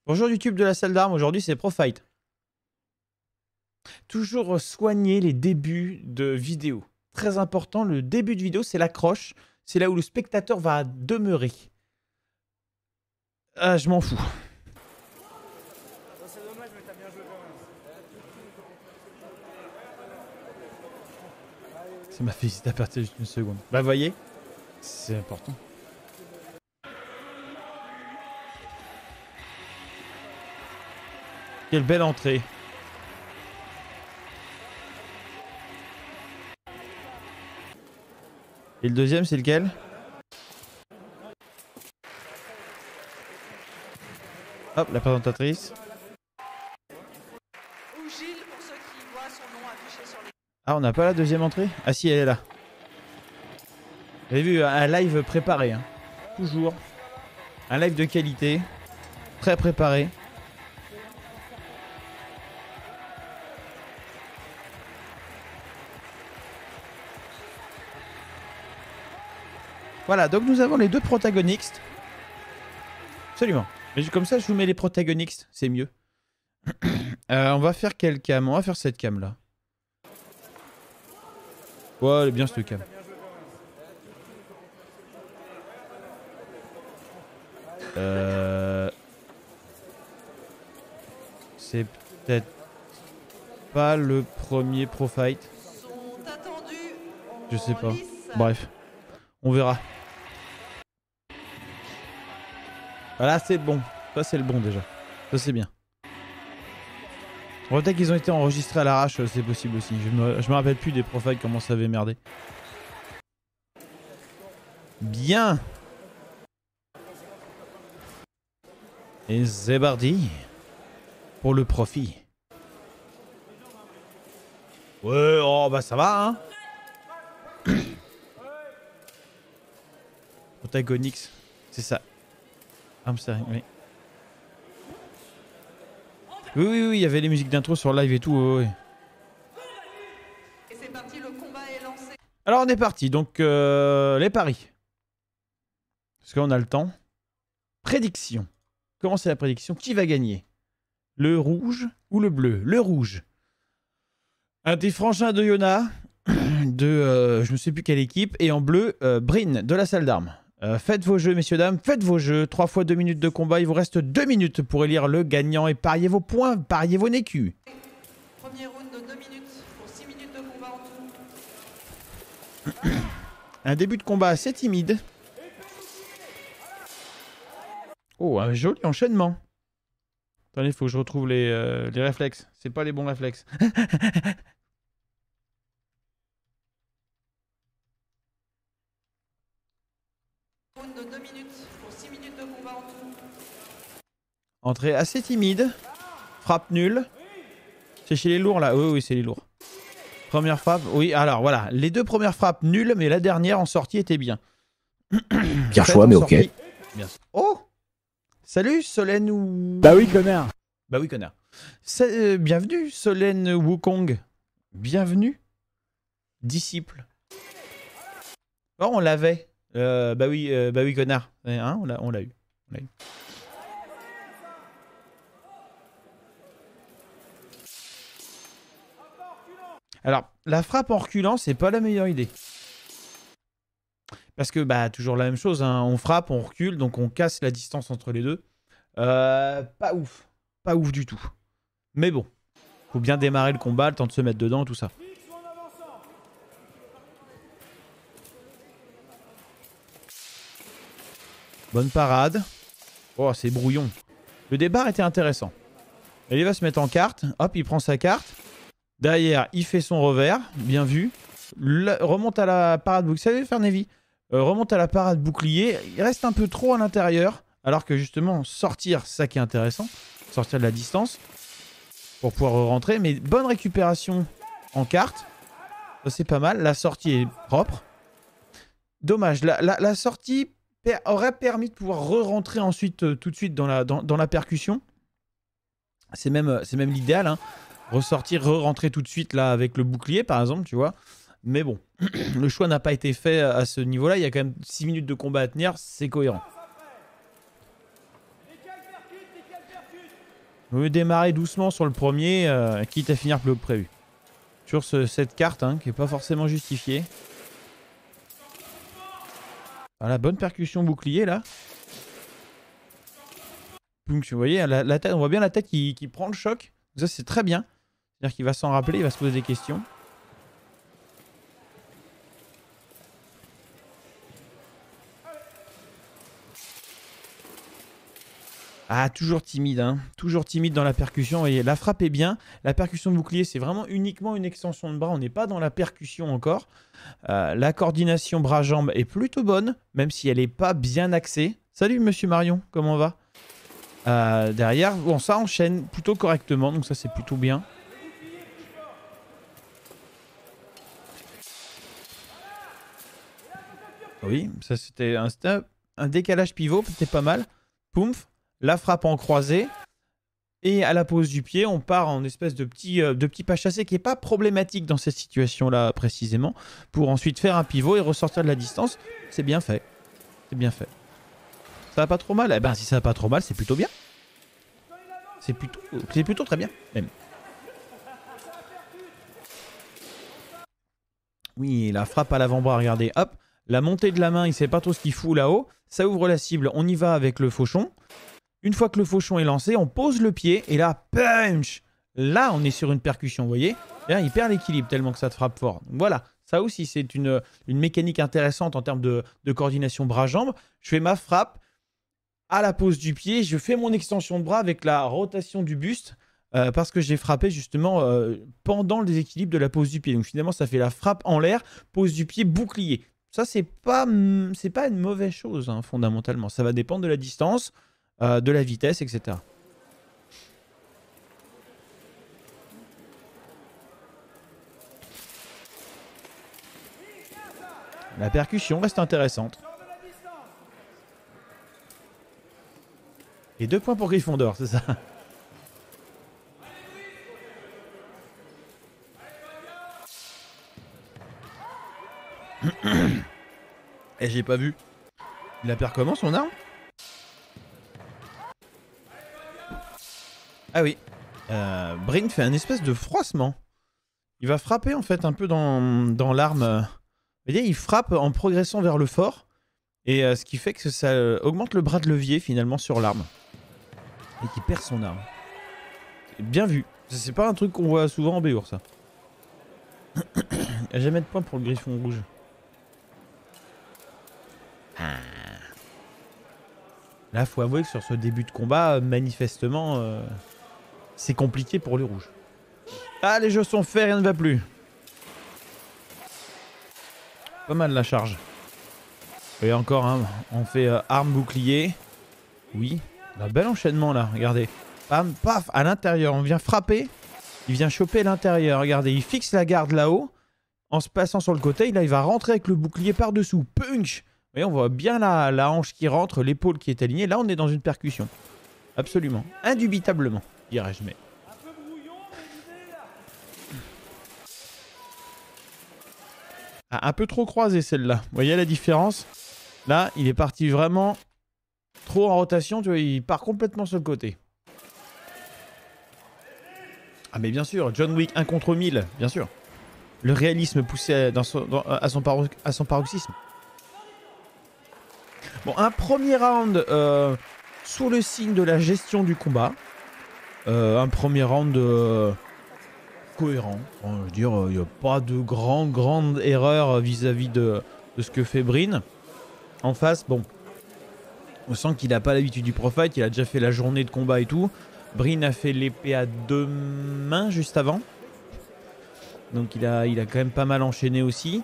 Bonjour YouTube de la salle d'armes, aujourd'hui c'est Profight. Toujours soigner les débuts de vidéo. Très important, le début de vidéo c'est l'accroche, c'est là où le spectateur va demeurer. Ah, je m'en fous. C'est dommage, mais t'as bien joué quand même. Ça m'a fait hésiter à partir juste une seconde. Bah vous voyez, c'est important. Quelle belle entrée. Et le deuxième c'est lequel? Hop, la présentatrice. Ou Gilles pour ceux qui voient son nom affiché sur les... Ah, on n'a pas la deuxième entrée? Ah si, elle est là. Vous avez vu, un live préparé. Hein. Toujours. Un live de qualité. Très préparé. Voilà, donc nous avons les deux protagonistes. Absolument. Mais comme ça, je vous mets les protagonistes. C'est mieux. On va faire quelle cam? On va faire cette cam là. Ouais, elle est bien cette cam. C'est peut-être pas le premier Profight. sont attendus Je sais en pas. lice. Bref, on verra. Voilà, c'est bon. Ça, c'est le bon déjà. Ça, c'est bien. Peut-être qu'ils ont été enregistrés à l'arrache, c'est possible aussi. Je me rappelle plus des Profights, comment ça avait merdé. Bien. Et c'est parti. Pour le profit. Ouais, oh bah ça va, hein. Protagonix, c'est ça. Hamster, oui. Oui, il y avait les musiques d'intro sur live et tout, ouais. Et c'est parti, le combat est lancé. Alors on est parti, donc les paris. Parce qu'on a le temps. Prédiction. Comment c'est la prédiction? Qui va gagner? Le rouge ou le bleu? Le rouge. Un des frangins de Yona, de je ne sais plus quelle équipe, et en bleu, Brin de la salle d'armes. Faites vos jeux, messieurs, dames, faites vos jeux. 3 fois 2 minutes de combat, il vous reste 2 minutes pour élire le gagnant et parier vos points, parier vos nécus. Premier round de 2 minutes pour 6 minutes de combat en tout. Un début de combat assez timide. Oh, un joli enchaînement. Attendez, il faut que je retrouve les réflexes. C'est pas les bons réflexes. Round de 2 minutes pour 6 minutes de combat en tout. Entrée assez timide. Frappe nulle. C'est chez les lourds là? Oui, c'est les lourds. Première frappe, oui, alors voilà. Les deux premières frappes nulles, mais la dernière en sortie était bien. Pire choix, mais ok. Bien. Oh! Salut Solène ou... Bah oui, connard. Bah oui, connard. Bienvenue Solène Wukong. Bienvenue. Disciple. Oh, on l'avait. Bah oui, connard. Hein, on l'a eu. Alors, la frappe en reculant, c'est pas la meilleure idée. Parce que, bah, toujours la même chose, hein. On frappe, on recule, donc on casse la distance entre les deux. Pas ouf. Pas ouf du tout. Mais bon, faut bien démarrer le combat, le temps de se mettre dedans, tout ça. Bonne parade. Oh, c'est brouillon. Le départ était intéressant. Et il va se mettre en carte. Hop, il prend sa carte. Derrière, il fait son revers. Bien vu. Remonte à la parade bouclier. Vous savez faire, Navy? Remonte à la parade bouclier. Il reste un peu trop à l'intérieur. Alors que justement, sortir, c'est ça qui est intéressant. Sortir de la distance. Pour pouvoir rentrer. Mais bonne récupération en carte. Ça, c'est pas mal. La sortie est propre. Dommage. La sortie aurait permis de pouvoir re-rentrer ensuite tout de suite dans la percussion. C'est même l'idéal, hein. Ressortir, re-rentrer tout de suite là avec le bouclier par exemple, tu vois. Mais bon, le choix n'a pas été fait à ce niveau-là. Il y a quand même 6 minutes de combat à tenir, c'est cohérent. On veut démarrer doucement sur le premier, quitte à finir plus haut que prévu. Toujours cette carte hein, qui n'est pas forcément justifiée. Voilà, bonne percussion bouclier là. Donc, vous voyez, la tête, on voit bien la tête qui prend le choc. Ça c'est très bien. C'est-à-dire qu'il va s'en rappeler, il va se poser des questions. Ah, toujours timide, hein. Toujours timide dans la percussion. Vous voyez, la frappe est bien. La percussion de bouclier, c'est vraiment uniquement une extension de bras. On n'est pas dans la percussion encore. La coordination bras-jambes est plutôt bonne, même si elle n'est pas bien axée. Salut, monsieur Marion, comment on va? Derrière, bon, ça enchaîne plutôt correctement, donc ça, c'est plutôt bien. Oui, ça, c'était un décalage pivot, c'était pas mal. Poumf. La frappe en croisée. Et à la pose du pied, on part en espèce de petit pas chassé qui n'est pas problématique dans cette situation-là précisément. Pour ensuite faire un pivot et ressortir de la distance. C'est bien fait. C'est bien fait. Ça va pas trop mal? Eh ben si ça va pas trop mal, c'est plutôt bien. C'est plutôt très bien même. Oui, la frappe à l'avant-bras, regardez. Hop, la montée de la main, il sait pas trop ce qu'il fout là-haut. Ça ouvre la cible, on y va avec le fauchon. Une fois que le fauchon est lancé, on pose le pied et là, punch! Là, on est sur une percussion, vous voyez? Là, il perd l'équilibre tellement que ça te frappe fort. Donc, voilà, ça aussi, c'est une mécanique intéressante en termes de coordination bras-jambes. Je fais ma frappe à la pose du pied. Je fais mon extension de bras avec la rotation du buste parce que j'ai frappé justement pendant le déséquilibre de la pose du pied. Donc finalement, ça fait la frappe en l'air, pose du pied, bouclier. Ça, c'est pas une mauvaise chose, hein, fondamentalement. Ça va dépendre de la distance, de la vitesse, etc. La percussion reste intéressante. Et 2 points pour Gryffondor, c'est ça? Et j'ai pas vu. Il a perd comment son arme? Ah oui. Bryn fait un espèce de froissement. Il va frapper en fait un peu dans l'arme. Vous voyez, il frappe en progressant vers le fort. Et ce qui fait que ça augmente le bras de levier finalement sur l'arme. Et qui perd son arme. Bien vu. C'est pas un truc qu'on voit souvent en Béour, ça. Il n'y a jamais de point pour le griffon rouge. Là, faut avouer que sur ce début de combat, manifestement, c'est compliqué pour le rouge. Ah, les jeux sont faits, rien ne va plus. Pas mal la charge. Et encore, hein, on fait arme bouclier. Oui, un bel enchaînement là, regardez. Pam, paf, à l'intérieur, on vient frapper. Il vient choper l'intérieur, regardez, il fixe la garde là-haut. En se passant sur le côté, là, il va rentrer avec le bouclier par-dessous. Punch! Vous voyez, on voit bien la hanche qui rentre, l'épaule qui est alignée. Là, on est dans une percussion. Absolument. Indubitablement, dirais-je, mais... Ah, un peu trop croisé celle-là. Vous voyez la différence? Là, il est parti vraiment trop en rotation. Tu vois, il part complètement sur le côté. Ah mais bien sûr, John Wick 1 contre 1000, bien sûr. Le réalisme poussé à son paroxysme. Bon, un premier round sous le signe de la gestion du combat. Un premier round cohérent. Bon, je veux dire, il n'y a pas de grande erreur vis-à-vis de ce que fait Bryn. En face, bon, on sent qu'il n'a pas l'habitude du pro-fight, il a déjà fait la journée de combat et tout. Bryn a fait l'épée à 2 mains juste avant. Donc il a quand même pas mal enchaîné aussi.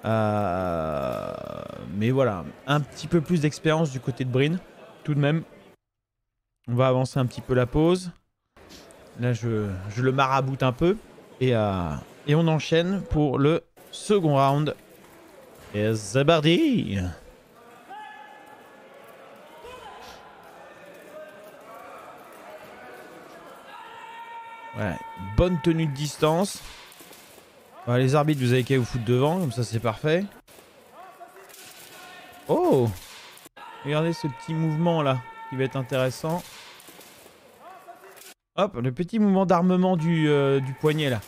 Mais voilà, un petit peu plus d'expérience du côté de Bryn, tout de même. On va avancer un petit peu la pause. Là, je le maraboute un peu. Et on enchaîne pour le second round. Et c'est parti! Voilà, bonne tenue de distance. Voilà, les arbitres, vous avez qu'à vous foutre devant, comme ça c'est parfait. Oh! Regardez ce petit mouvement là, qui va être intéressant. Hop, le petit mouvement d'armement du poignet là.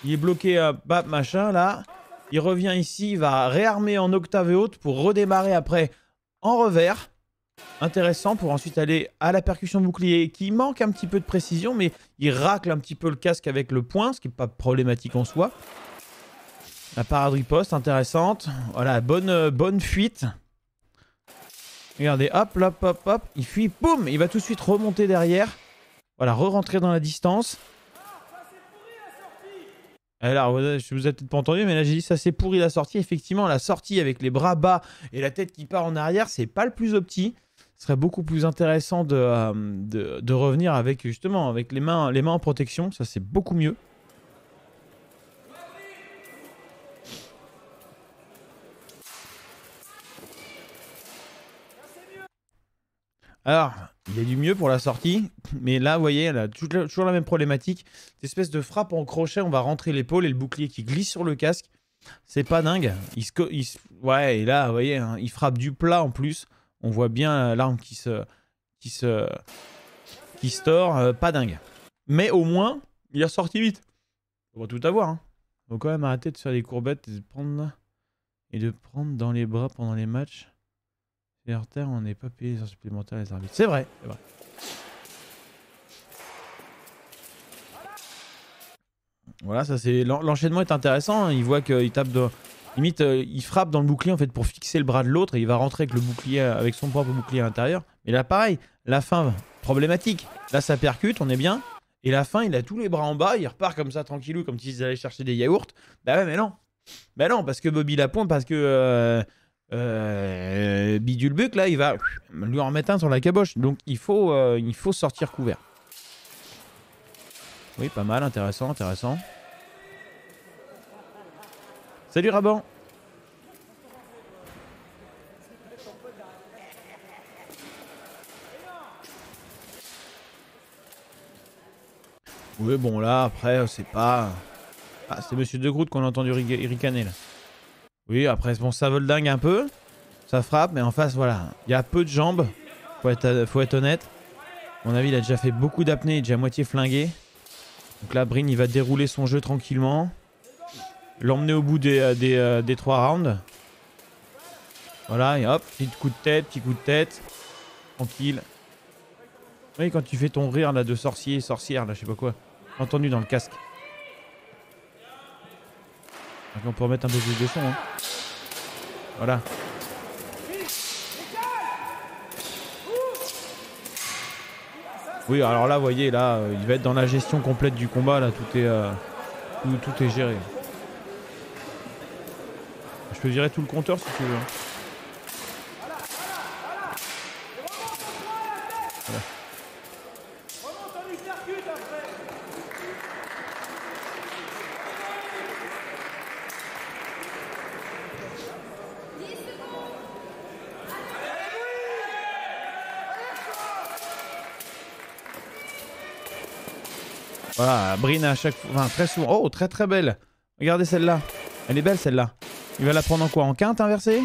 Il est bloqué, bah, machin là. Il revient ici, il va réarmer en octave haute pour redémarrer après en revers. Intéressant pour ensuite aller à la percussion bouclier qui manque un petit peu de précision, mais il racle un petit peu le casque avec le poing, ce qui n'est pas problématique en soi. La parade riposte, intéressante. Voilà, bonne fuite. Regardez, hop, hop, hop, hop. Il fuit, boum, il va tout de suite remonter derrière. Voilà, re-rentrer dans la distance. Alors, vous avez peut-être pas entendu, mais là j'ai dit ça c'est pourri la sortie. Effectivement, la sortie avec les bras bas et la tête qui part en arrière, c'est pas le plus opti. Ce serait beaucoup plus intéressant de revenir avec justement avec les mains en protection. Ça c'est beaucoup mieux. Alors, il y a du mieux pour la sortie, mais là, vous voyez, elle a toujours la même problématique. Cette espèce de frappe en crochet, on va rentrer l'épaule et le bouclier qui glisse sur le casque. C'est pas dingue. Ouais, et là, vous voyez, hein, il frappe du plat en plus. On voit bien l'arme qui se tord. Pas dingue. Mais au moins, il a sorti vite. On va tout avoir. Hein. Faut quand même arrêter de faire des courbettes et de prendre dans les bras pendant les matchs. Terre, on n'est pas payé les heures supplémentaires les arbitres. C'est vrai, c'est vrai. Voilà, ça c'est l'enchaînement est intéressant. Hein. Il voit qu'il tape de limite, il frappe dans le bouclier en fait pour fixer le bras de l'autre et il va rentrer avec le bouclier, avec son propre bouclier à l'intérieur. Mais là, pareil, la fin problématique. Là, ça percute, on est bien. Et la fin, il a tous les bras en bas, il repart comme ça tranquillou, comme s'ils allaient chercher des yaourts. Bah ouais, mais non. Bah non, parce que Bobby Lapointe, parce que Bidulbuck là il va lui en remettre un sur la caboche, donc il faut sortir couvert. Oui, pas mal, intéressant. Salut Raban. Oui, bon là après c'est pas, ah, c'est Monsieur De Groot qu'on a entendu ricaner là. Oui, après, bon, ça vole dingue un peu. Ça frappe, mais en face, voilà. Il y a peu de jambes. Faut être honnête. À mon avis, il a déjà fait beaucoup d'apnée. Il est déjà à moitié flingué. Donc là, Brin, il va dérouler son jeu tranquillement. L'emmener au bout des 3 rounds. Voilà, et hop, petit coup de tête. Tranquille. Oui, quand tu fais ton rire là de sorcière, là, je sais pas quoi. Entendu dans le casque. Donc on peut remettre un peu plus de son. Hein. Voilà. Oui, alors là, vous voyez, là, il va être dans la gestion complète du combat. Là, tout est géré. Je te dirai tout le compteur si tu veux. Voilà. Voilà, Brin à chaque fois, enfin très souvent. Oh, très très belle. Regardez celle-là. Elle est belle celle-là. Il va la prendre en quoi? En quinte inversée?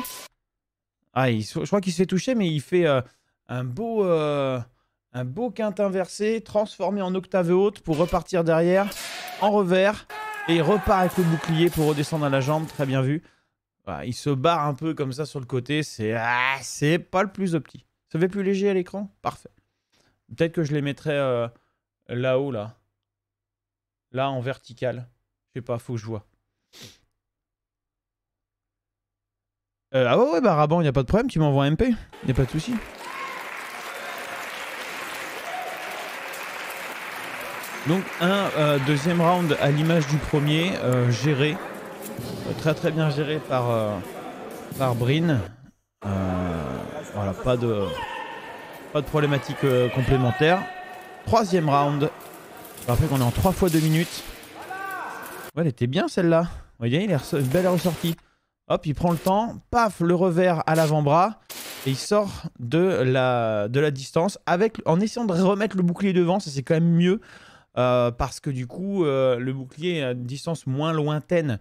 Ah, je crois qu'il se fait toucher, mais il fait un beau quinte inversé, transformé en octave haute pour repartir derrière, en revers, et il repart avec le bouclier pour redescendre à la jambe. Très bien vu. Voilà, il se barre un peu comme ça sur le côté. C'est pas le plus opti. Ça fait plus léger à l'écran? Parfait. Peut-être que je les mettrais là-haut, là. Là, en vertical. Je sais pas, faut que je vois. Ah ouais, bah Raban, il n'y a pas de problème, tu m'envoies un MP. Il n'y a pas de souci. Donc, deuxième round à l'image du premier, géré. Très très bien géré par Brin. Voilà, pas de problématique complémentaire. Troisième round. Après qu'on est en 3 fois 2 minutes. Ouais, elle était bien celle-là. Vous voyez, il est une belle ressortie. Hop, il prend le temps. Paf, le revers à l'avant-bras. Et il sort de la distance en essayant de remettre le bouclier devant. Ça, c'est quand même mieux. Parce que du coup, le bouclier est à une distance moins lointaine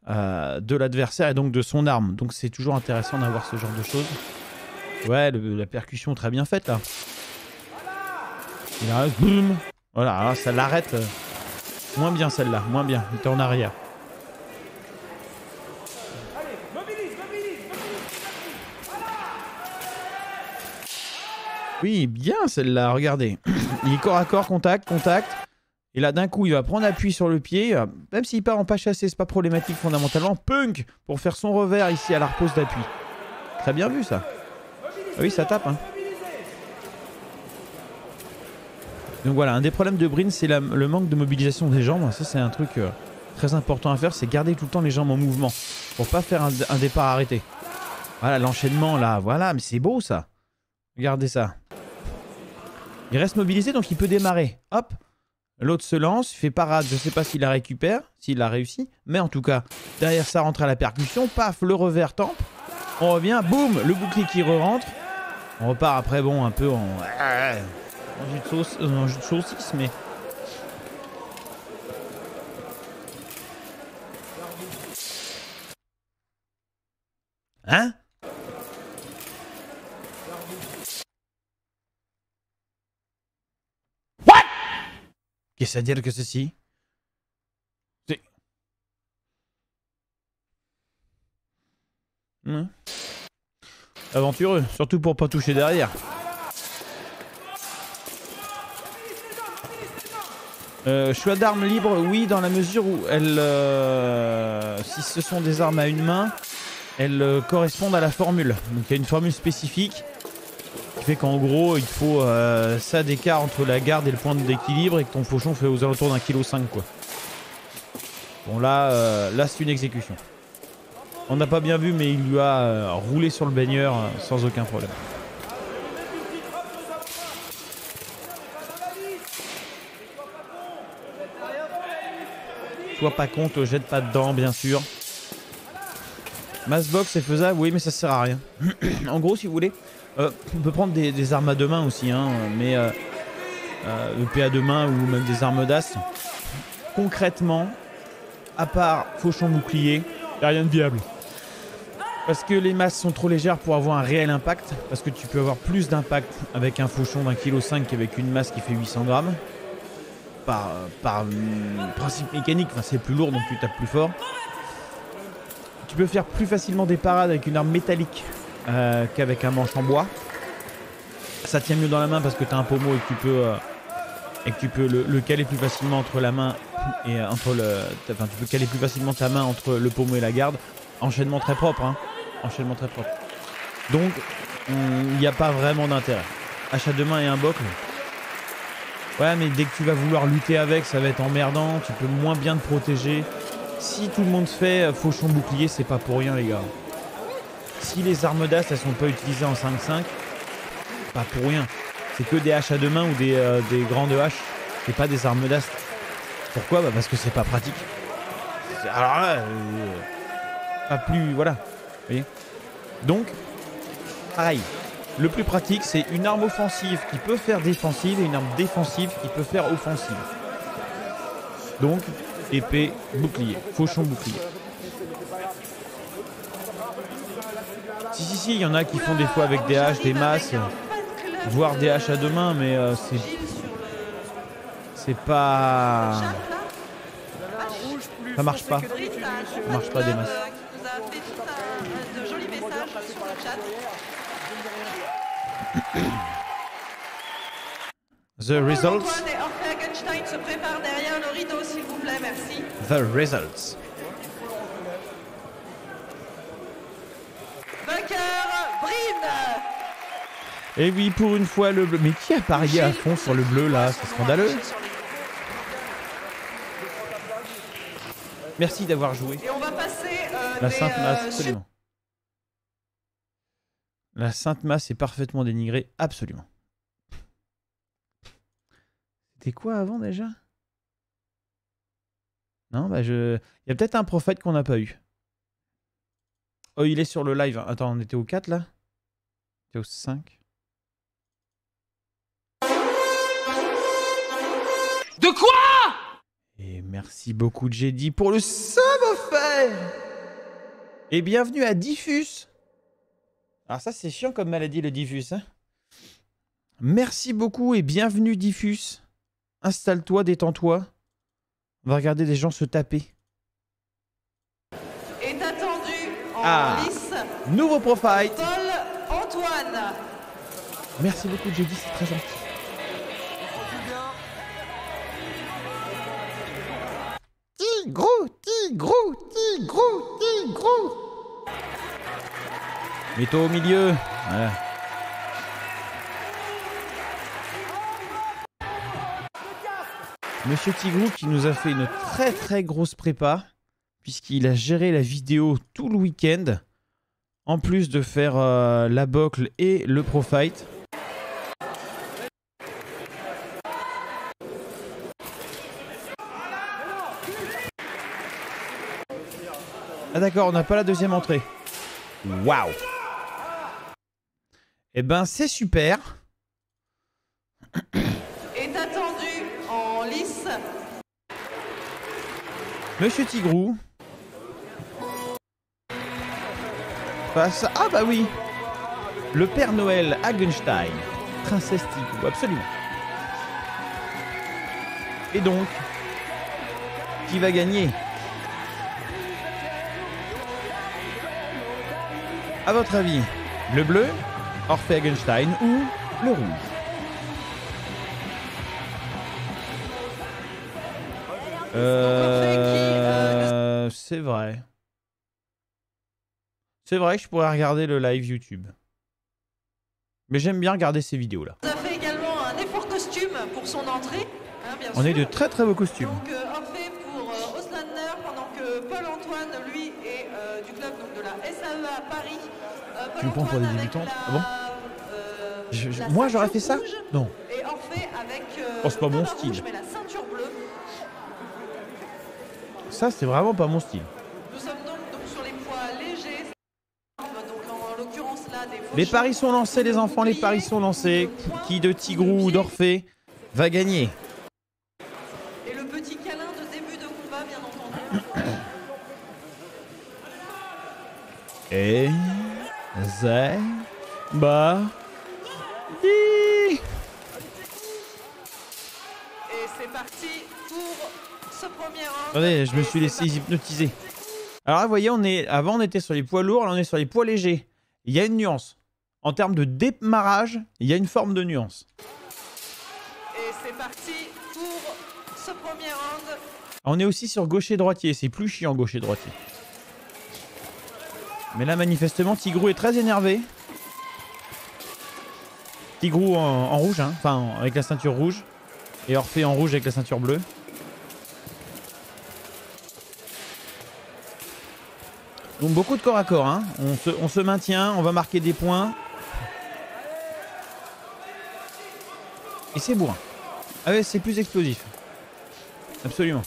de l'adversaire et donc de son arme. Donc, c'est toujours intéressant d'avoir ce genre de choses. Ouais, la percussion très bien faite là. Il arrive, boum. Voilà, alors ça l'arrête. Moins bien celle-là, moins bien. Il était en arrière. Oui, bien celle-là, regardez. Il est corps à corps, contact. Et là, d'un coup, il va prendre appui sur le pied. Même s'il part en pas chassé, c'est pas problématique fondamentalement. Punk pour faire son revers ici à la repose d'appui. Très bien vu ça. Ah oui, ça tape. Hein. Donc voilà, un des problèmes de Breen, c'est le manque de mobilisation des jambes. Ça, c'est un truc très important à faire, c'est garder tout le temps les jambes en mouvement pour pas faire un départ arrêté. Voilà, l'enchaînement là, voilà, mais c'est beau ça. Regardez ça. Il reste mobilisé, donc il peut démarrer. Hop, l'autre se lance, il fait parade. Je sais pas s'il la récupère, s'il l'a réussi, mais en tout cas, derrière ça rentre à la percussion. Paf, le revers tempe. On revient, boum, le bouclier qui re-rentre. On repart après, bon, un peu en jus de saucisse, mais... Hein? What? Qu'est-ce à dire que ceci? C'est... Aventureux, surtout pour pas toucher derrière. Choix d'armes libres, oui, dans la mesure où elles, si ce sont des armes à une main, elles correspondent à la formule. Donc il y a une formule spécifique qui fait qu'en gros il faut ça d'écart entre la garde et le point d'équilibre et que ton fauchon fait aux alentours d'1,5 kg quoi. Bon là, là c'est une exécution. On n'a pas bien vu mais il lui a roulé sur le baigneur sans aucun problème. Sois pas con, te jette pas dedans bien sûr. Massbox c'est faisable, oui mais ça sert à rien. En gros si vous voulez, on peut prendre des armes à deux mains aussi, hein, mais EP à deux mains ou même des armes d'as. Concrètement, à part fauchon bouclier, y a rien de viable. Parce que les masses sont trop légères pour avoir un réel impact. Parce que tu peux avoir plus d'impact avec un fauchon d'1,5 kg qu'avec une masse qui fait 800 grammes. Par principe mécanique, enfin, c'est plus lourd donc tu tapes plus fort. Tu peux faire plus facilement des parades avec une arme métallique qu'avec un manche en bois. Ça tient mieux dans la main parce que tu as un pommeau et que tu peux le caler plus facilement entre la main et entre le... Enfin, tu peux caler plus facilement ta main entre le pommeau et la garde. Enchaînement très propre, hein. Enchaînement très propre. Donc, il n'y a pas vraiment d'intérêt. Hache à deux mains et un boc. Ouais, mais dès que tu vas vouloir lutter avec, ça va être emmerdant. Tu peux moins bien te protéger. Si tout le monde fait fauchon bouclier, c'est pas pour rien, les gars. Si les armes d'as, elles sont pas utilisées en 5-5, pas pour rien. C'est que des haches à deux mains ou des grandes haches. C'est pas des armes d'as. Pourquoi? Bah parce que c'est pas pratique. Alors là, pas plus, voilà. Vous voyez? Donc, pareil. Le plus pratique, c'est une arme offensive qui peut faire défensive et une arme défensive qui peut faire offensive. Donc, épée, bouclier, fauchon, bouclier. Si, il y en a qui font des fois avec des haches, des masses, voire des haches à deux mains, mais c'est pas... Ça marche pas. Ça marche pas des masses. The results. Se prépare derrière le rideau, s'il vous plaît, merci. The results. Vainqueur, Breen. Et oui, pour une fois, le bleu. Mais qui a parié à fond sur le bleu, là? C'est scandaleux. Merci d'avoir joué. Et on va passer la Sainte Masse, absolument. La Sainte Masse est parfaitement dénigrée, absolument. C'était quoi avant déjà? Non, bah il y a peut-être un prophète qu'on n'a pas eu. Oh, il est sur le live. Attends, on était au 4 là? On était au 5. De quoi? Et merci beaucoup Jedi pour le sub offert. Et bienvenue à Diffus. Alors ça c'est chiant comme maladie le Diffus. Hein, merci beaucoup et bienvenue Diffus. Installe-toi, détends-toi. On va regarder des gens se taper. Est attendu en lice. Nouveau pro fight. Paul Antoine. Merci beaucoup, Jody, c'est très gentil. Tigre, tigre, tigre, tigre. Mets-toi au milieu. Voilà. Monsieur Tigrou qui nous a fait une très grosse prépa, puisqu'il a géré la vidéo tout le week-end, en plus de faire la boucle et le pro fight. Ah d'accord, on n'a pas la deuxième entrée. Waouh. Eh ben c'est super. Est attendu en lice. Monsieur Tigrou. Face à... Ah bah oui. Le Père Noël Hagenstein. Princesse Tigrou, absolument. Et donc, qui va gagner? À votre avis, le bleu, Orphée Hagenstein, ou le rouge? C'est vrai. C'est vrai que je pourrais regarder le live YouTube. Mais j'aime bien regarder ces vidéos-là. On a fait également un effort costume pour son entrée. Hein, bien On sûr. est de très beaux costumes. Donc Orphée pour Oslander, pendant que Paul Antoine, lui, est du club donc, de la SAEA Paris. Tu me prends pour des débutants? Ah bon? La moi j'aurais fait ça? rouge, Non. Et Orphée avec Oh, c'est pas mon le style. rouge, mais la ceinture bleue. Ça c'est vraiment pas mon style. Nous sommes donc sur les poids légers. Donc en l'occurrence là des Les paris sont lancés les enfants, les paris sont lancés. Qui de Tigrou ou d'Orphée va gagner? Et le petit câlin de début de combat bien entendu. Et... Zé... Bah... Et c'est parti pour ce premier round. Attendez, je me suis laissé hypnotiser. Alors là, vous voyez, avant on était sur les poids lourds, là on est sur les poids légers. Il y a une nuance. En termes de démarrage, il y a une forme de nuance. Et c'est parti pour ce premier round. On est aussi sur gaucher-droitier, c'est plus chiant gaucher-droitier. Mais là, manifestement, Tigrou est très énervé. Tigrou en rouge, hein, enfin avec la ceinture rouge. Et Orphée en rouge avec la ceinture bleue. Donc beaucoup de corps à corps, hein. On se maintient, on va marquer des points. Et c'est bourrin. Ah ouais, c'est plus explosif. Absolument.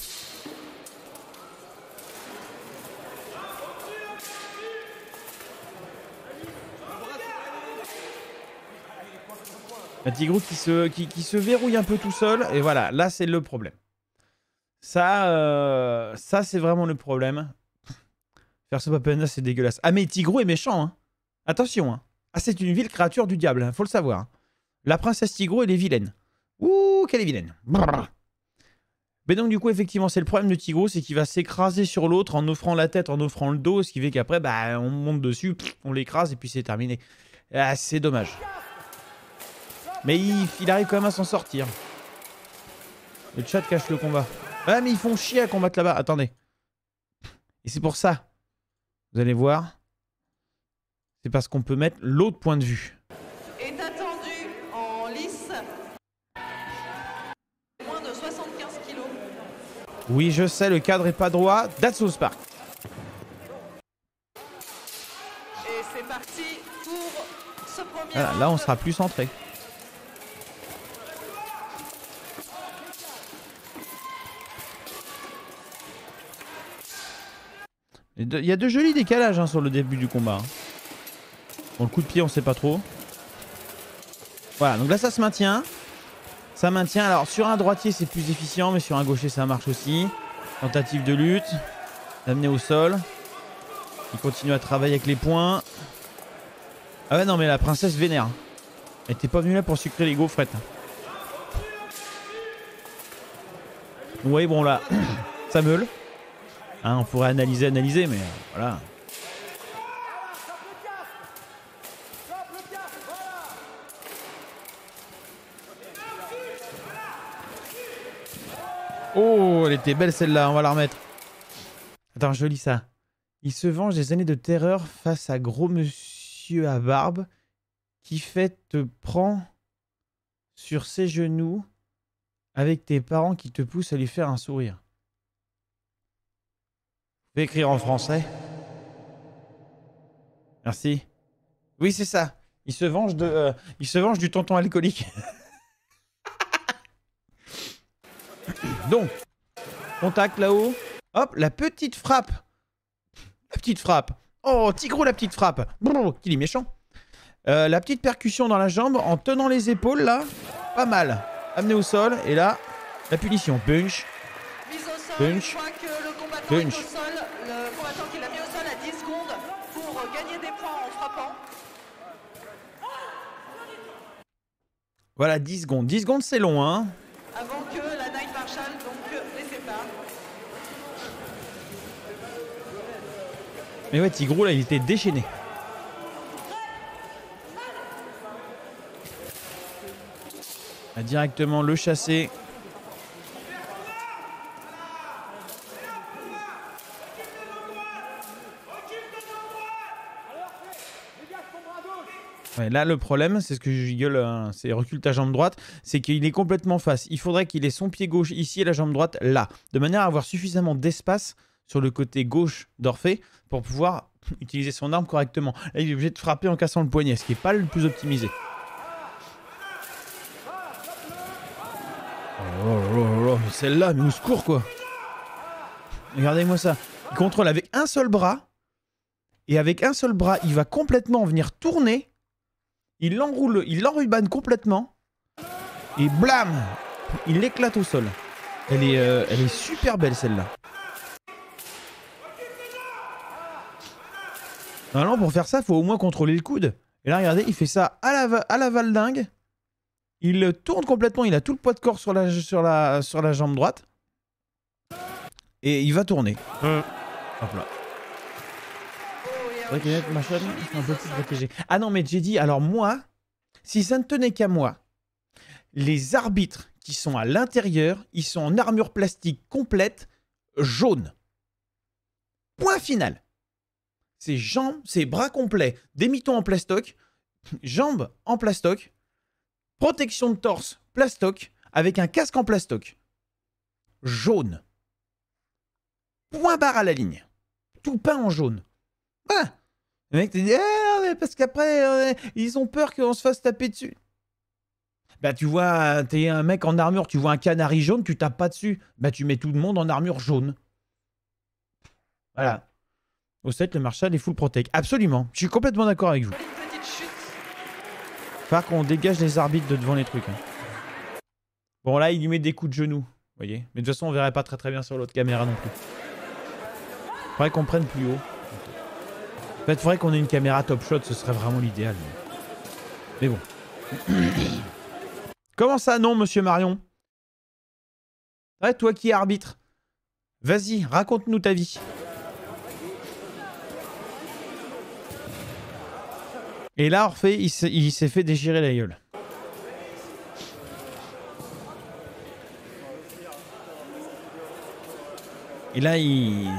Un Tigrou qui se verrouille un peu tout seul. Et voilà, là c'est le problème. Ça c'est vraiment le problème. Faire ce Papena, c'est dégueulasse. Ah mais Tigrou est méchant, hein. Attention, hein. Ah c'est une vile créature du diable, hein, faut le savoir. La princesse Tigrou, elle est vilaine. Ouh, qu'elle est vilaine. Brrr. Mais donc du coup, effectivement, c'est le problème de Tigrou, c'est qu'il va s'écraser sur l'autre en offrant la tête, en offrant le dos, ce qui fait qu'après, bah, on monte dessus, on l'écrase et puis c'est terminé. Ah, c'est dommage. Mais il arrive quand même à s'en sortir. Le chat cache le combat. Ah mais ils font chier à combattre là-bas. Attendez. Et c'est pour ça. Vous allez voir. C'est parce qu'on peut mettre l'autre point de vue. Est attendu en lice. Moins de 75 kilos. Oui, je sais, le cadre est pas droit. That's South Park. Et c'est parti pour ce premier Voilà, round. là, on sera plus centré. Il y a de jolis décalages hein, sur le début du combat. Bon, le coup de pied, on sait pas trop. Voilà, donc là, ça se maintient. Ça maintient. Alors, sur un droitier, c'est plus efficient, mais sur un gaucher, ça marche aussi. Tentative de lutte. D'amener au sol. Il continue à travailler avec les poings. Ah ouais, non, mais la princesse vénère. Elle était pas venue là pour sucrer les gaufrettes. Vous voyez, bon là, ça meule. Hein, on pourrait analyser, mais voilà. Oh, elle était belle celle-là, on va la remettre. Attends, je lis ça. Il se venge des années de terreur face à gros monsieur à barbe qui fait te prend sur ses genoux avec tes parents qui te poussent à lui faire un sourire. Vous pouvez écrire en français? Merci. Oui, c'est ça. Il se venge du tonton alcoolique. Donc, contact là-haut. Hop, la petite frappe. La petite frappe. Oh, Tigrou, la petite frappe. Bon, qu'il est méchant. La petite percussion dans la jambe en tenant les épaules, là. Pas mal. Amené au sol. Et là, la punition. Punch. Mise au sol, Punch. une fois que le combattant Punch. est au sol, le combattant qui l'a mis au sol a 10 secondes pour gagner des points en frappant. Voilà, 10 secondes. 10 secondes, c'est long, hein. Avant que la Night Marshall donc les sépare. Mais ouais, Tigrou, là, il était déchaîné. A directement le chasser. Ouais, là, le problème, c'est ce que je gueule, hein, c'est recule ta jambe droite, c'est qu'il est complètement face. Il faudrait qu'il ait son pied gauche ici et la jambe droite là, de manière à avoir suffisamment d'espace sur le côté gauche d'Orphée pour pouvoir utiliser son arme correctement. Là, il est obligé de frapper en cassant le poignet, ce qui n'est pas le plus optimisé. Oh, celle-là, mais au secours, quoi. Regardez-moi ça. Il contrôle avec un seul bras, et avec un seul bras, il va complètement venir tourner. Il l'enroule, il l'enrubane complètement. Et blam! Il l'éclate au sol. Elle est super belle celle-là. Normalement, pour faire ça, il faut au moins contrôler le coude. Et là, regardez, il fait ça à la valdingue. Il tourne complètement, il a tout le poids de corps sur la jambe droite. Et il va tourner. Hop là. C'est vrai que Marshall, il faut un peu plus protéger. Ah non, mais j'ai dit, alors moi, si ça ne tenait qu'à moi, les arbitres qui sont à l'intérieur, ils sont en armure plastique complète, jaune. Point final. Ses jambes, ses bras complets, demi-ton en plastoc, jambes en plastoc, protection de torse plastoc, avec un casque en plastoc. Jaune. Point barre à la ligne. Tout peint en jaune. Voilà. Le mec te dit, mais parce qu'après, ils ont peur qu'on se fasse taper dessus. Bah tu vois, t'es un mec en armure, tu vois un canari jaune, tu tapes pas dessus. Bah tu mets tout le monde en armure jaune. Voilà. Au 7, le Marshall est full protect. Absolument. Je suis complètement d'accord avec vous. Faut qu'on dégage les arbitres de devant les trucs. Hein. Bon là, il lui met des coups de genoux. Vous voyez. Mais de toute façon, on verrait pas très bien sur l'autre caméra non plus. Faudrait qu'on prenne plus haut. En fait, il faudrait qu'on ait une caméra top shot, ce serait vraiment l'idéal. Mais bon. Comment ça, non, monsieur Marion? Ouais, toi qui es arbitre. Vas-y, raconte-nous ta vie. Et là, Orphée, il s'est fait déchirer la gueule. Et là,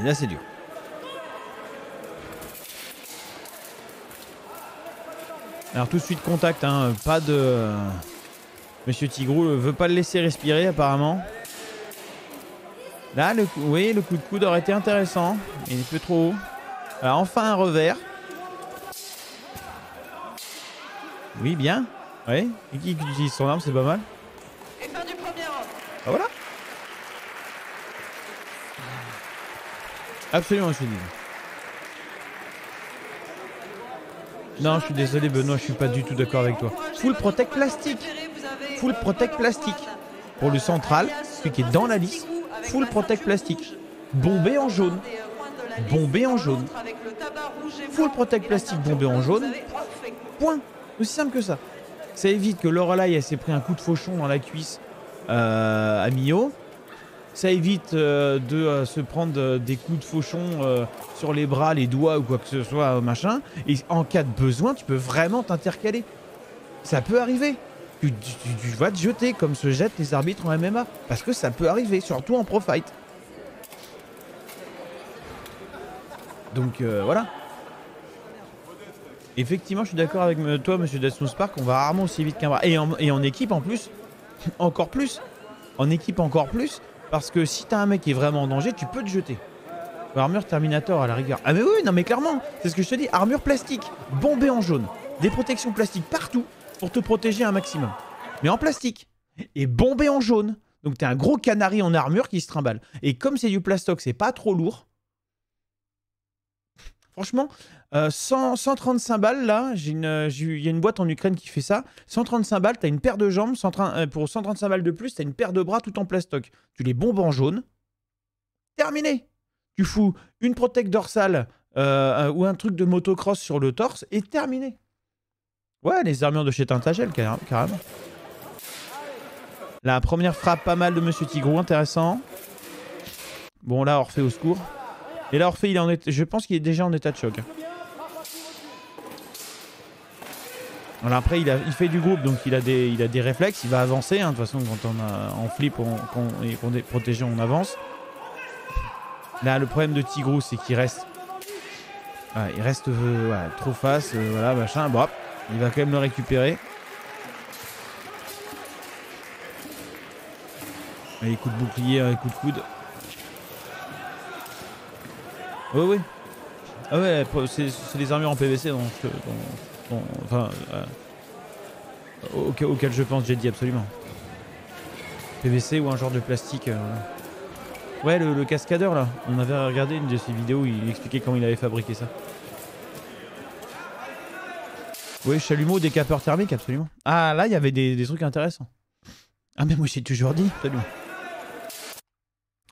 là c'est dur. Alors tout de suite contact, hein, pas de... Monsieur Tigrou veut pas le laisser respirer apparemment. Là, oui, le coup de coude aurait été intéressant. Il est un peu trop haut. Alors enfin un revers. Oui, bien. Oui, et qui utilise son arme, c'est pas mal. Et fin du premier round. Ah voilà. Absolument, je suis dit. Non, je suis désolé Benoît, je suis pas du tout d'accord avec toi. Full protect plastique. Full protect plastique. Pour le central, celui qui est dans la liste, full protect plastique. Bombé en jaune. Bombé en jaune. Full protect plastique bombé en jaune. Point. Aussi simple que ça. Ça évite que Lorelai elle s'est pris un coup de fauchon dans la cuisse à Mio. Ça évite de se prendre des coups de fauchon sur les bras, les doigts ou quoi que ce soit, machin. Et en cas de besoin, tu peux vraiment t'intercaler. Ça peut arriver. Tu vas te jeter comme se jettent les arbitres en MMA. Parce que ça peut arriver, surtout en pro fight. Donc voilà. Effectivement, je suis d'accord avec toi, monsieur Desmond Spark, on va rarement aussi vite qu'un bras. Et en équipe en plus, encore plus. En équipe encore plus, parce que si t'as un mec qui est vraiment en danger, tu peux te jeter. Armure Terminator à la rigueur. Ah mais oui, non mais clairement, c'est ce que je te dis. Armure plastique, bombée en jaune. Des protections plastiques partout pour te protéger un maximum. Mais en plastique. Et bombée en jaune. Donc t'es un gros canari en armure qui se trimballe. Et comme c'est du plastoc, c'est pas trop lourd. Franchement, 135 balles là, il y a une boîte en Ukraine qui fait ça. 135 balles, t'as une paire de jambes. Pour 135 balles de plus, t'as une paire de bras tout en plastoc. Tu les bombes en jaune. Terminé. Tu fous une protect dorsale ou un truc de motocross sur le torse et terminé. Ouais, les armures de chez Tintagel, carrément. La première frappe, pas mal de Monsieur Tigrou, intéressant. Bon, là, Orphée au secours. Et là, Orphée, je pense qu'il est déjà en état de choc. Alors après, il fait du groupe, donc il a des réflexes, il va avancer. Hein. De toute façon, quand on en flip, qu'on est protégé, on avance. Là, le problème de Tigrou, c'est qu'il reste... Ouais, il reste trop face, voilà, machin. Bon, hop, il va quand même le récupérer. Allez, coup de bouclier, coup de coude. Oui, oui. Ah ouais, c'est les armures en PVC auquel je pense, j'ai dit absolument. PVC ou un genre de plastique. Ouais, le cascadeur là. On avait regardé une de ses vidéos où il expliquait comment il avait fabriqué ça. Oui, chalumeau, décapeur thermique, absolument. Ah, là, il y avait des trucs intéressants. Ah, mais moi, j'ai toujours dit, absolument.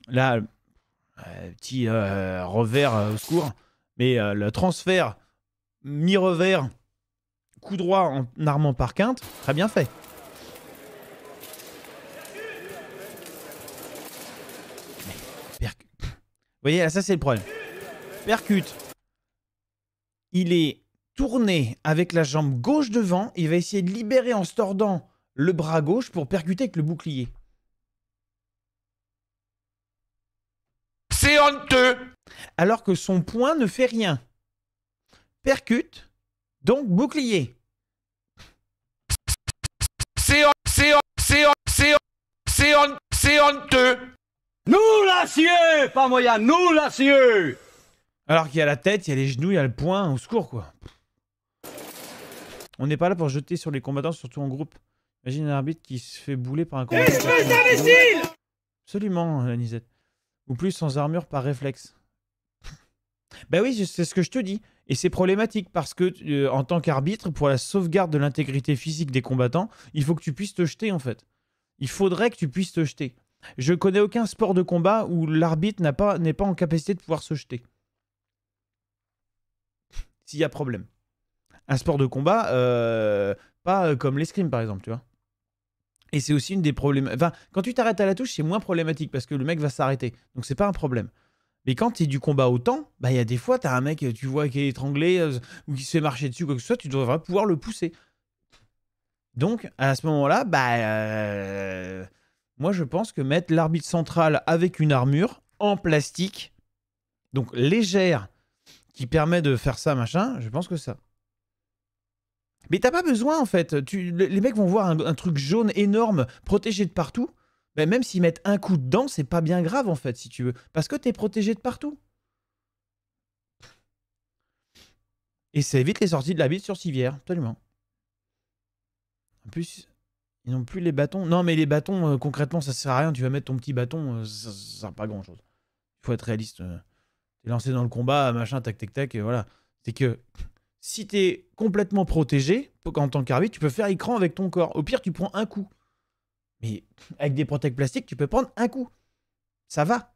Là, petit revers au secours. Mais le transfert mi-revers, coup droit en armant par quinte, très bien fait. Vous voyez, là, ça c'est le problème. Percute. Il est tourné avec la jambe gauche devant. Il va essayer de libérer en se tordant le bras gauche pour percuter avec le bouclier. C'est honteux. Alors que son poing ne fait rien. Percute, donc bouclier. C'est honteux. Nous l'acier, pas moyen, nous l'acier. Alors qu'il y a la tête, il y a les genoux, il y a le poing, au secours quoi. On n'est pas là pour jeter sur les combattants, surtout en groupe. Imagine un arbitre qui se fait bouler par un combattant. Espèce d'imbécile! Absolument, la Nisette. Ou plus sans armure par réflexe. Ben oui, c'est ce que je te dis. Et c'est problématique parce que, en tant qu'arbitre, pour la sauvegarde de l'intégrité physique des combattants, il faut que tu puisses te jeter, en fait. Il faudrait que tu puisses te jeter. Je connais aucun sport de combat où l'arbitre n'est pas en capacité de pouvoir se jeter. S'il y a problème. Un sport de combat, pas comme l'escrime, par exemple, tu vois. Et c'est aussi une des problèmes... Enfin, quand tu t'arrêtes à la touche, c'est moins problématique parce que le mec va s'arrêter. Donc, c'est pas un problème. Mais quand c'est du combat au temps, bah il y a des fois, t'as un mec, tu vois, qui est étranglé ou qui se fait marcher dessus, quoi que ce soit, tu devrais pouvoir le pousser. Donc, à ce moment-là, moi, je pense que mettre l'arbitre central avec une armure en plastique, donc légère, qui permet de faire ça, machin, je pense que ça. Mais t'as pas besoin, en fait. Les mecs vont voir un truc jaune énorme, protégé de partout. Ben, même s'ils mettent un coup dedans, c'est pas bien grave, en fait, si tu veux. Parce que t'es protégé de partout. Et ça évite les sorties de la bite sur civière, absolument. En plus, ils n'ont plus les bâtons. Non, mais les bâtons, concrètement, ça sert à rien. Tu vas mettre ton petit bâton, ça sert pas à grand-chose. Il faut être réaliste. T'es lancé dans le combat, machin, tac, tac, tac, et voilà. C'est que si t'es complètement protégé, en tant qu'arbitre, tu peux faire écran avec ton corps. Au pire, tu prends un coup. Mais avec des protects plastiques, tu peux prendre un coup. Ça va.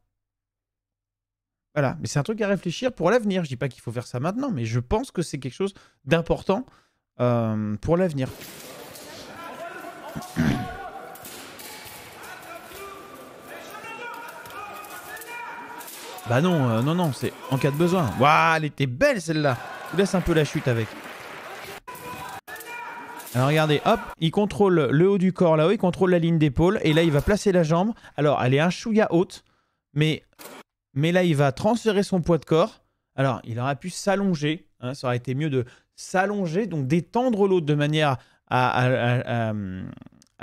Voilà, mais c'est un truc à réfléchir pour l'avenir. Je dis pas qu'il faut faire ça maintenant, mais je pense que c'est quelque chose d'important pour l'avenir. Bah non, non, c'est en cas de besoin. Waouh, elle était belle celle-là. Je vous laisse un peu la chute avec. Alors regardez, hop, il contrôle le haut du corps là-haut, il contrôle la ligne d'épaule. Et là, il va placer la jambe. Alors, elle est un chouïa haute. Mais là, il va transférer son poids de corps. Alors, il aurait pu s'allonger. Hein, ça aurait été mieux de s'allonger, donc d'étendre l'autre de manière à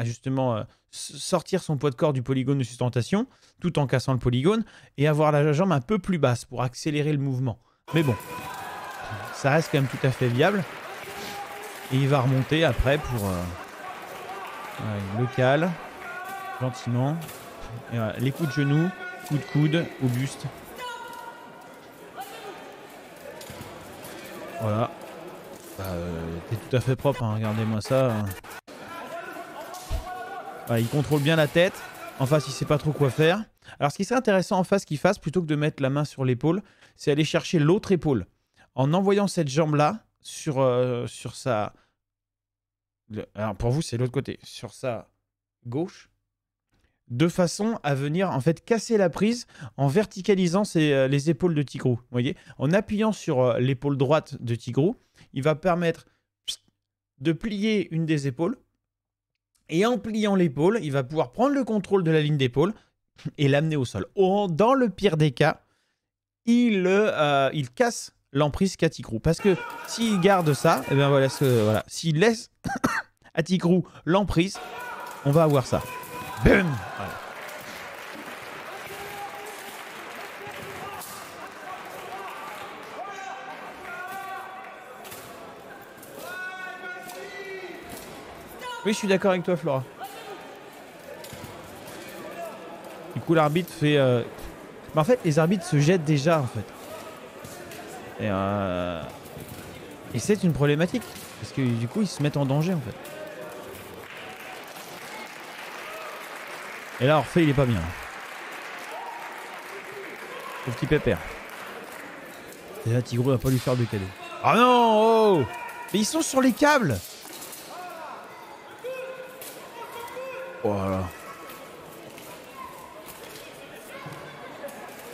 justement sortir son poids de corps du polygone de sustentation, tout en cassant le polygone, et avoir la jambe un peu plus basse pour accélérer le mouvement. Mais bon, ça reste quand même tout à fait viable. Et il va remonter après pour... voilà, il le cale, gentiment. Et voilà, les coups de genoux, coups de coude au buste. Voilà. T'es tout à fait propre, hein, regardez-moi ça. Voilà, il contrôle bien la tête. En face, il sait pas trop quoi faire. Alors, ce qui serait intéressant en face qu'il fasse, plutôt que de mettre la main sur l'épaule, c'est aller chercher l'autre épaule. En envoyant cette jambe-là sur sa... Alors, pour vous, c'est l'autre côté. Sur sa gauche. De façon à venir, en fait, casser la prise en verticalisant les épaules de Tigrou. Vous voyez, en appuyant sur l'épaule droite de Tigrou, il va permettre de plier une des épaules. Et en pliant l'épaule, il va pouvoir prendre le contrôle de la ligne d'épaule et l'amener au sol. Dans le pire des cas, il casse l'emprise qu'a Tigrou. Parce que s'il garde ça, et bien voilà, s'il laisse à Tigrou l'emprise, on va avoir ça. Bum! Voilà. Oui, je suis d'accord avec toi, Flora. Du coup, l'arbitre fait... Mais en fait, les arbitres se jettent déjà, en fait. Et c'est une problématique. Parce que du coup, ils se mettent en danger, en fait. Et là, Orphée, il est pas bien. Le petit pépère. Et là, Tigrou va pas lui faire de cadeau. Ah non! Oh, mais ils sont sur les câbles! Voilà.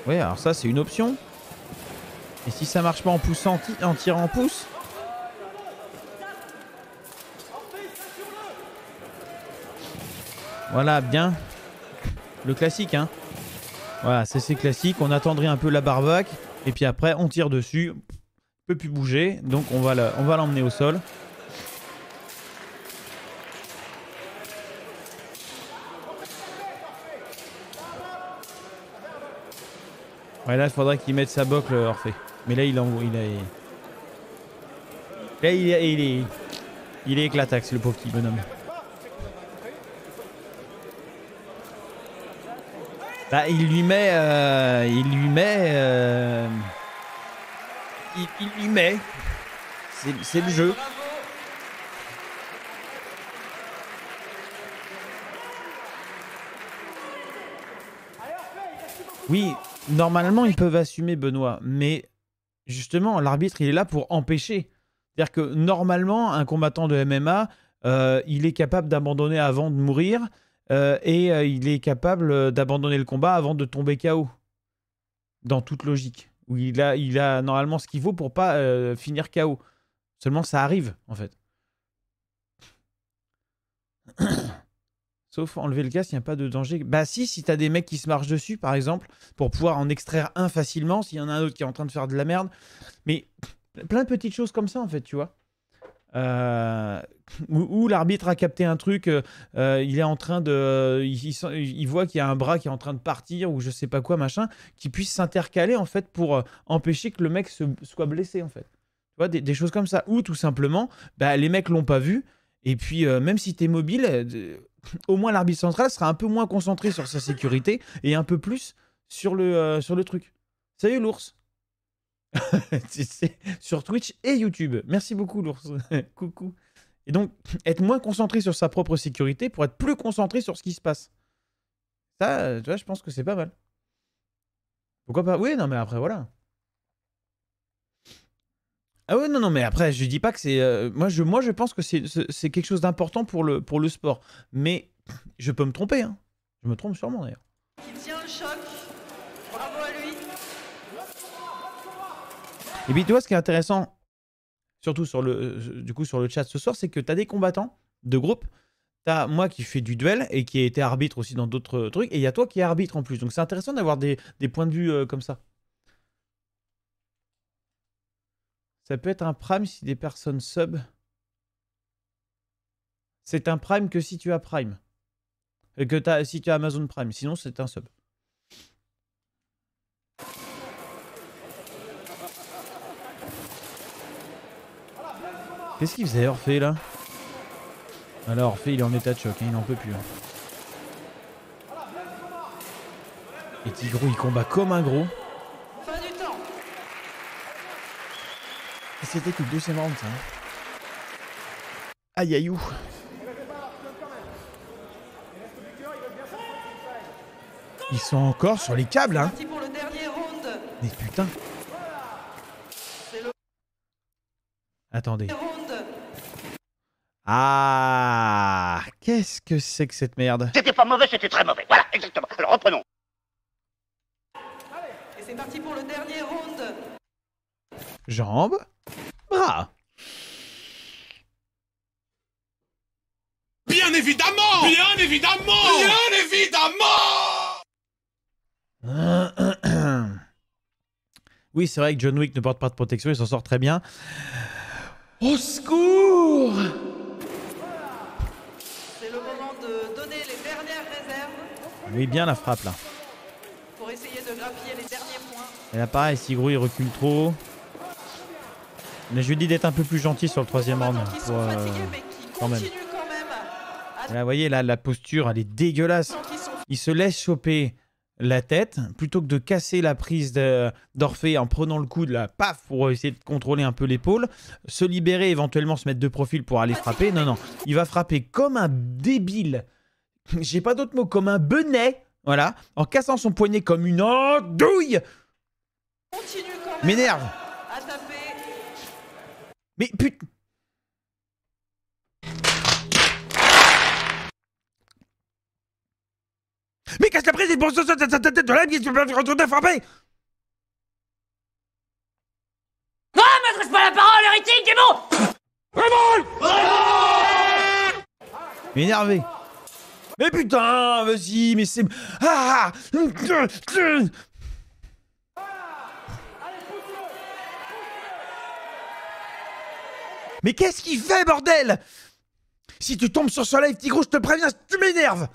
Ouais, alors ça, c'est une option. Et si ça marche pas en poussant, en tirant en pouce? Voilà, bien. Le classique, hein. Voilà, c'est classique. On attendrait un peu la barbaque. Et puis après, on tire dessus. Il peut plus bouger. Donc, on va l'emmener au sol. Ouais, là, il faudrait qu'il mette sa bocle, Orphée. Mais là, il est éclataxe, le pauvre petit bonhomme. Bah, il lui met. C'est le jeu. Oui, normalement, ils peuvent assumer, Benoît. Mais justement, l'arbitre, il est là pour empêcher. C'est-à-dire que normalement, un combattant de MMA, il est capable d'abandonner avant de mourir. Il est capable d'abandonner le combat avant de tomber KO. Dans toute logique. Où il a normalement ce qu'il faut pour pas finir KO. Seulement, ça arrive, en fait. Sauf enlever le casque, il n'y a pas de danger. Bah si t'as des mecs qui se marchent dessus, par exemple, pour pouvoir en extraire un facilement, s'il y en a un autre qui est en train de faire de la merde. Mais plein de petites choses comme ça, en fait, tu vois. Où l'arbitre a capté un truc, il est en train de... Il voit qu'il y a un bras qui est en train de partir, ou je sais pas quoi, machin, qui puisse s'intercaler, en fait, pour empêcher que le mec soit blessé, en fait. Tu vois, des choses comme ça. Ou tout simplement, bah, les mecs l'ont pas vu, et puis même si t'es mobile... Au moins l'arbitre central sera un peu moins concentré sur sa sécurité et un peu plus sur le truc. Salut l'ours. Sur Twitch et YouTube. Merci beaucoup l'ours. Coucou. Et donc, être moins concentré sur sa propre sécurité pour être plus concentré sur ce qui se passe. Ça, tu vois, je pense que c'est pas mal. Pourquoi pas? Oui, non, mais après, voilà. Ah ouais, non, mais après, je dis pas que c'est... moi, je pense que c'est quelque chose d'important pour le sport. Mais je peux me tromper, hein. Je me trompe sûrement, d'ailleurs. Il tient le choc. Bravo à lui. Et puis tu vois, ce qui est intéressant, surtout sur le chat ce soir, c'est que tu as des combattants de groupe. Tu as moi qui fais du duel et qui ai été arbitre aussi dans d'autres trucs. Et il y a toi qui es arbitre en plus. Donc c'est intéressant d'avoir des points de vue comme ça. Ça peut être un prime si des personnes sub. C'est un prime que si tu as prime. Si tu as Amazon Prime. Sinon, c'est un sub. Qu'est-ce qu'il faisait Orphée là? Alors Orphée il est en état de choc, hein, il n'en peut plus. Hein. Et Tigrou il combat comme un gros. Fin du temps. C'était que le deuxième round ça. Hein. Aïe aïe ouh. Ils sont encore sur les câbles hein. Parti pour le dernier round. Mais putain. Attendez. Ah, qu'est-ce que c'est que cette merde? C'était pas mauvais, c'était très mauvais. Voilà, exactement. Alors reprenons. Et c'est parti pour le dernier round. Jambes, bras. Bien évidemment. Bien évidemment. Bien évidemment. Oui, c'est vrai que John Wick ne porte pas de protection, il s'en sort très bien. Au secours! C'est le moment de donner les dernières réserves. Oui, bien la frappe là. Pour essayer de grappiller les derniers points. Et là pareil, Tigrou il recule trop. Mais je lui dis d'être un peu plus gentil sur le troisième round. Qui sont fatigués mais qui continuent quand même. Et là, vous voyez, là, la posture, elle est dégueulasse. Il se laisse choper la tête, plutôt que de casser la prise d'Orphée en prenant le coude, là, paf, pour essayer de contrôler un peu l'épaule, se libérer, éventuellement se mettre de profil pour aller frapper. Non, non, il va frapper comme un débile. J'ai pas d'autre mot, comme un benet, voilà, en cassant son poignet comme une andouille. Continue quand même. M'énerve. À taper. Mais putain. Mais casse la prise, il pense sur ta tête de l'âme, il se retourner frapper. Non, m'adresse pas la parole, hérétique, c'est bon. Mais énervé. Mais putain, vas-y, mais c'est... Ah. Mais qu'est-ce qu'il fait, bordel? Si tu tombes sur ce live, Tigrou, je te préviens, tu m'énerves.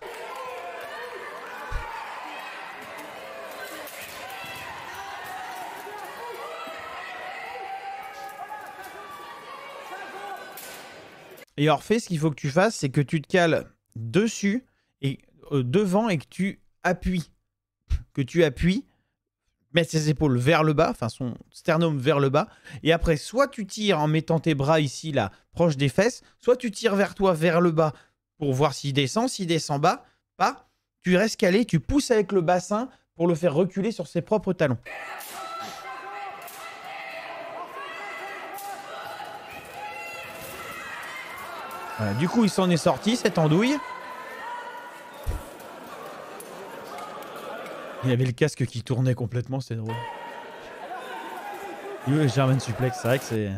Et Orphée, ce qu'il faut que tu fasses, c'est que tu te cales dessus et devant et que tu appuies. Que tu appuies, mettre ses épaules vers le bas, enfin son sternum vers le bas. Et après, soit tu tires en mettant tes bras ici, là, proche des fesses, soit tu tires vers toi, vers le bas, pour voir s'il descend. S'il descend bas, pas. Tu restes calé, tu pousses avec le bassin pour le faire reculer sur ses propres talons. Voilà, du coup, il s'en est sorti, cette andouille. Il avait le casque qui tournait complètement, c'était drôle. Le German suplex, c'est vrai que c'est...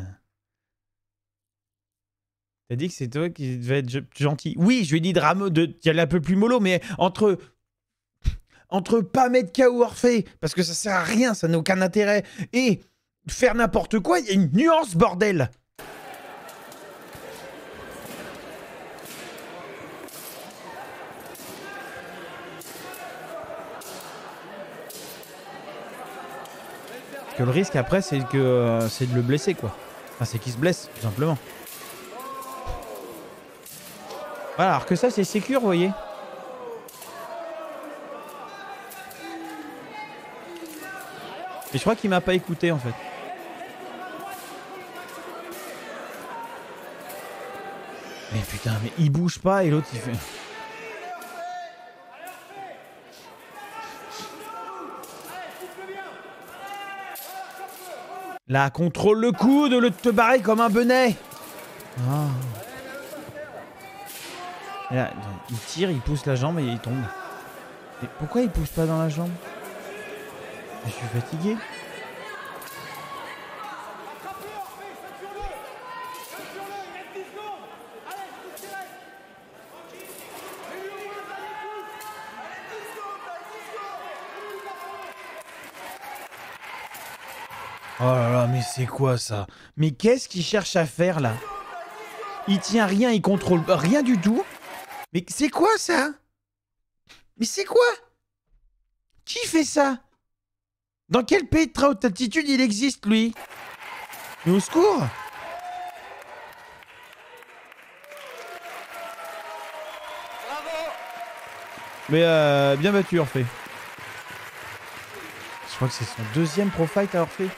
T'as dit que c'est toi qui devais être gentil. Oui, je lui ai dit d'y aller un peu plus mollo, mais entre pas mettre KO Orphée, parce que ça sert à rien, ça n'a aucun intérêt, et faire n'importe quoi, il y a une nuance, bordel. Que le risque après c'est de le blesser quoi. Enfin c'est qu'il se blesse tout simplement. Voilà, alors que ça c'est sécure vous voyez. Et je crois qu'il m'a pas écouté en fait. Mais putain mais il bouge pas et l'autre il fait... Là, contrôle le coude, le te barrer comme un benet. Ah. Là, il tire, il pousse la jambe et il tombe. Mais pourquoi il pousse pas dans la jambe? Je suis fatigué. Oh là là, mais c'est quoi ça? Mais qu'est-ce qu'il cherche à faire là? Il tient rien, il contrôle rien du tout. Mais c'est quoi ça? Mais c'est quoi? Qui fait ça? Dans quel pays de très haute altitude il existe, lui? Mais au secours! Bravo. Mais bien battu, Orphée. Je crois que c'est son deuxième pro fight à Orphée.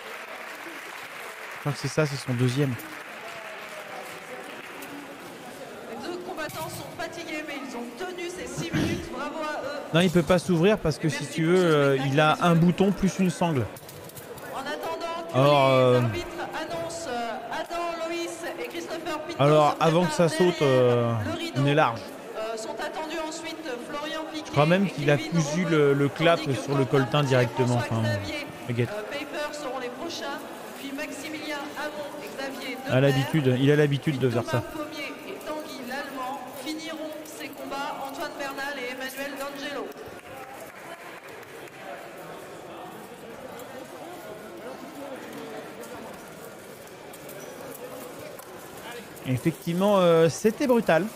Je crois que c'est ça, c'est son deuxième. Les deux combattants sont fatigués, mais ils ont tenu ces 6 minutes. Bravo à eux. Non, il peut pas s'ouvrir parce que si tu veux, il a un bouton plus une sangle. En attendant que Alors, les arbitres annoncent Adam Loïs et Christopher Pinto alors se avant que ça préparent saute, derrière le rideau. on est large. Sont attendus ensuite Florian Piquet. Je crois même qu'il a et Kevin cousu Robeux, le clap tandis que sur le Quentin coltin Piquet, directement. François Enfin, Xavier, t'inquiète. Paper seront les prochains, puis Maximilien Hamon et Xavier À l'habitude, il a l'habitude de faire ça. Thomas Pommier et Tanguy l'Allemand finiront ces combats. Antoine Bernal et Emmanuel D'Angelo. Effectivement, c'était brutal.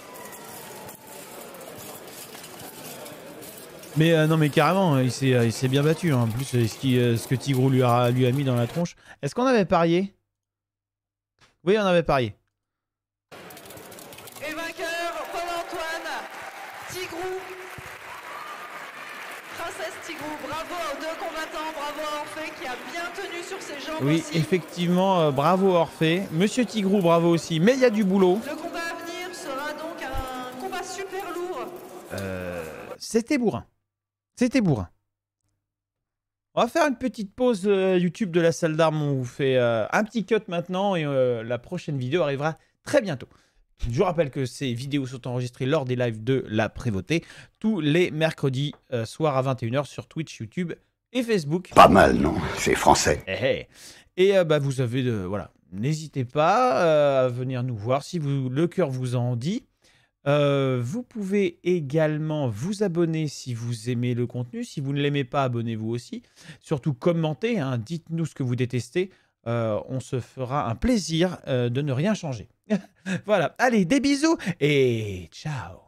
Mais non, mais carrément, il s'est bien battu. Hein. En plus, ce que Tigrou lui a mis dans la tronche. Est-ce qu'on avait parié? Oui, on avait parié. Et vainqueur, Paul-Antoine Tigrou. Princesse Tigrou, bravo aux deux combattants, bravo à Orphée qui a bien tenu sur ses jambes Oui, aussi. effectivement, bravo Orphée. Monsieur Tigrou, bravo aussi. Mais il y a du boulot. Le combat à venir sera donc un combat super lourd. C'était bourrin. C'était bourrin. On va faire une petite pause YouTube de la salle d'armes. On vous fait un petit cut maintenant et la prochaine vidéo arrivera très bientôt. Je vous rappelle que ces vidéos sont enregistrées lors des lives de la Prévôté tous les mercredis soir à 21 h sur Twitch, YouTube et Facebook. Pas mal, non? C'est français. Et vous avez voilà, n'hésitez pas à venir nous voir si le cœur vous en dit. Vous pouvez également vous abonner si vous aimez le contenu. Si vous ne l'aimez pas, abonnez-vous aussi. Surtout commentez, hein, dites-nous ce que vous détestez. On se fera un plaisir de ne rien changer. Voilà, allez, des bisous et ciao.